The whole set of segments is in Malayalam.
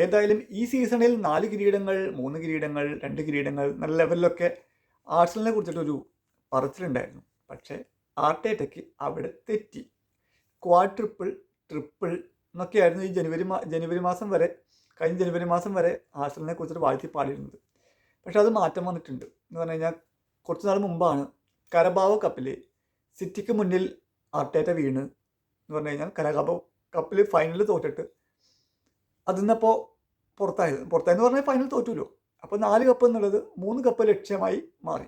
ഏതായാലും ഈ സീസണിൽ 4 കിരീടങ്ങൾ, 3 കിരീടങ്ങൾ, 2 കിരീടങ്ങൾ നല്ല ലെവലിലൊക്കെ ആർസണലിനെ കുറിച്ചിട്ടൊരു പറച്ചിലുണ്ടായിരുന്നു. പക്ഷേ ആർട്ടേറ്റയ്ക്ക് അവിടെ തെറ്റി. ക്വാഡ്രിപ്പിൾ, ട്രിപ്പിൾ എന്നൊക്കെയായിരുന്നു ഈ ജനുവരി മാസം വരെ, കഴിഞ്ഞ ജനുവരി മാസം വരെ ആർസണലിനെ കുറിച്ചിട്ട് വാഴ്ത്തി പാടിയിരുന്നത്. പക്ഷെ അത് മാറ്റം വന്നിട്ടുണ്ട്. എന്ന് പറഞ്ഞു കഴിഞ്ഞാൽ കുറച്ച് നാൾ മുമ്പാണ് കരബാവോ കപ്പിൽ സിറ്റിക്ക് മുന്നിൽ ആർട്ടേറ്റ വീണ് എന്ന് പറഞ്ഞു കഴിഞ്ഞാൽ കരബാവോ കപ്പിൽ ഫൈനൽ തോറ്റിട്ട് അതിൽ നിന്നപ്പോൾ പുറത്തായെന്ന് പറഞ്ഞാൽ ഫൈനൽ തോറ്റുമല്ലോ. അപ്പോൾ 4 കപ്പ് എന്നുള്ളത് 3 കപ്പ് ലക്ഷ്യമായി മാറി.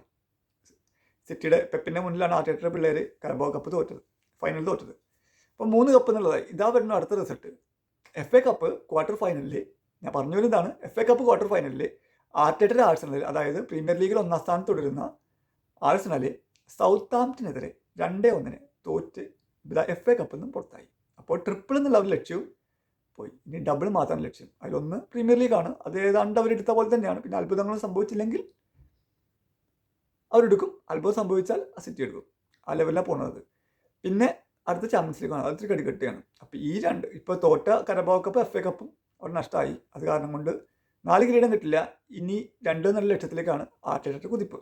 സിറ്റിയുടെ പെപ്പിൻ്റെ മുന്നിലാണ് ആർട്ടേറ്റയുടെ പിള്ളേർ കരബാവോ കപ്പ് തോറ്റത്, ഫൈനൽ തോറ്റത്. അപ്പോൾ 3 കപ്പ് എന്നുള്ളതായി. ഇതാ വരുന്ന അടുത്ത റിസൾട്ട്. FA കപ്പ് ക്വാർട്ടർ ഫൈനലിൽ, ഞാൻ പറഞ്ഞു വരുന്നതാണ്, FA കപ്പ് ക്വാർട്ടർ ഫൈനലിൽ ആർട്ടേറ്റയുടെ ആഴ്സണൽ, അതായത് പ്രീമിയർ ലീഗിൽ 1ാം സ്ഥാനത്ത് തുടരുന്ന ആഴ്സണൽ സൗത്താംപ്ടനെതിരെ 2-1 തോറ്റ് FA കപ്പിൽ നിന്നും പുറത്തായി. അപ്പോൾ ട്രിപ്പിൾ എന്നുള്ള ഒരു ലക്ഷ്യവും പോയി. ഇനി ഡബിൾ മാത്രമാണ് ലക്ഷ്യം. അതിലൊന്ന് പ്രീമിയർ ലീഗാണ്. അത് ഏതാണ്ട് അവരെടുത്ത പോലെ തന്നെയാണ്. പിന്നെ അത്ഭുതങ്ങളും സംഭവിച്ചില്ലെങ്കിൽ അവരെടുക്കും. അത്ഭുതം സംഭവിച്ചാൽ സിറ്റി എടുക്കും. ആ ലെവലിലാണ് പോകുന്നത്. പിന്നെ അടുത്ത ചാമ്പ്യൻസ് ലീഗാണ്. അത് ഇത്തിരി കടികെട്ടിയാണ്. അപ്പോൾ ഈ രണ്ട് ഇപ്പോൾ തോറ്റ കരബാവോ കപ്പ് FA കപ്പും അവർ നഷ്ടമായി. അത് കാരണം കൊണ്ട് 4 കിരീടം കിട്ടില്ല. ഇനി 2 ലക്ഷത്തിലേക്കാണ് ആർട്ടേറ്റയുടെ കുതിപ്പ്.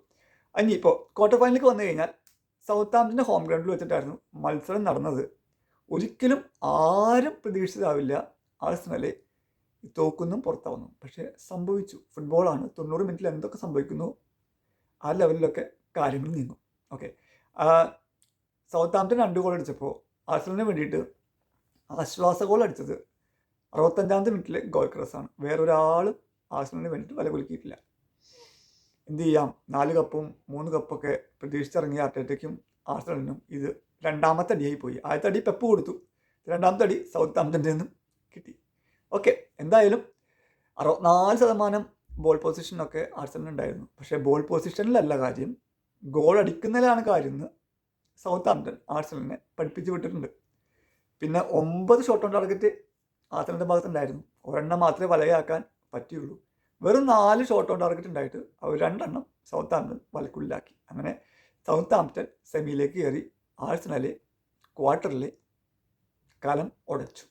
ഇനി ഇപ്പോൾ ക്വാർട്ടർ ഫൈനലിലേക്ക് വന്നു കഴിഞ്ഞാൽ സൗത്താംപ്ടന്റെ ഹോം ഗ്രൗണ്ടിൽ വെച്ചിട്ടായിരുന്നു മത്സരം നടന്നത്. ഒരിക്കലും ആരും പ്രതീക്ഷിച്ചതാവില്ല ആഴ്സണലെ തോക്കുന്നു പുറത്താവുന്നു. പക്ഷേ സംഭവിച്ചു. ഫുട്ബോളാണ്. 90 മിനിറ്റിൽ എന്തൊക്കെ സംഭവിക്കുന്നു ആ ലെവലിലൊക്കെ കാര്യങ്ങൾ നീങ്ങും. ഓക്കെ, സൗത്താംപ്ടൻ 2 ഗോൾ അടിച്ചപ്പോൾ ആഴ്സണലിന് വേണ്ടിയിട്ട് ആശ്വാസ ഗോൾ അടിച്ചത് 65 മിനിറ്റിലെ ഗോൾ ക്രോസാണ്. വേറൊരാളും ആഴ്സണലിന് വേണ്ടിയിട്ട് വില കുലുക്കിയിട്ടില്ല. എന്ത് ചെയ്യാം, 4 കപ്പും 3 കപ്പൊക്കെ പ്രതീക്ഷിച്ചിറങ്ങിയ ആർട്ടേറ്റയ്ക്കും ആഴ്സണലിനും ഇത് 2ാമത്തെ അടിയായി പോയി. ആദ്യത്തെ അടി പെപ്പ് കൊടുത്തു, 2ാമത്തെ അടി സൗത്താംപ്ടൻ്റെ നിന്നും കിട്ടി. ഓക്കെ, എന്തായാലും 64% ബോൾ പൊസിഷനൊക്കെ ആഴ്സണലിനുണ്ടായിരുന്നു. പക്ഷേ ബോൾ പൊസിഷനിലല്ല കാര്യം, ഗോൾ അടിക്കുന്നതിലാണ് കാര്യം എന്ന് സൗത്താംപ്ടൻ ആഴ്സണലിനെ പഠിപ്പിച്ച് വിട്ടിട്ടുണ്ട്. പിന്നെ 9 ഷോട്ട് ഓൺ ടാർഗറ്റ് ആഴ്സണലിൻ്റെ ഭാഗത്തുണ്ടായിരുന്നു. ഒരെണ്ണം മാത്രമേ വലയാക്കാൻ പറ്റിയുള്ളൂ. വെറും 4 ഷോട്ട് ഓൺ ടാർഗറ്റ് ഉണ്ടായിട്ട് അവർ 2 സൗത്താംപ്ടൻ വലക്കുള്ളിലാക്കി. അങ്ങനെ സൗത്താംപ്ടൻ സെമിയിലേക്ക് കയറി. ആഴ്സണൽ ക്വാർട്ടറിൽ കലം ഉടച്ചു.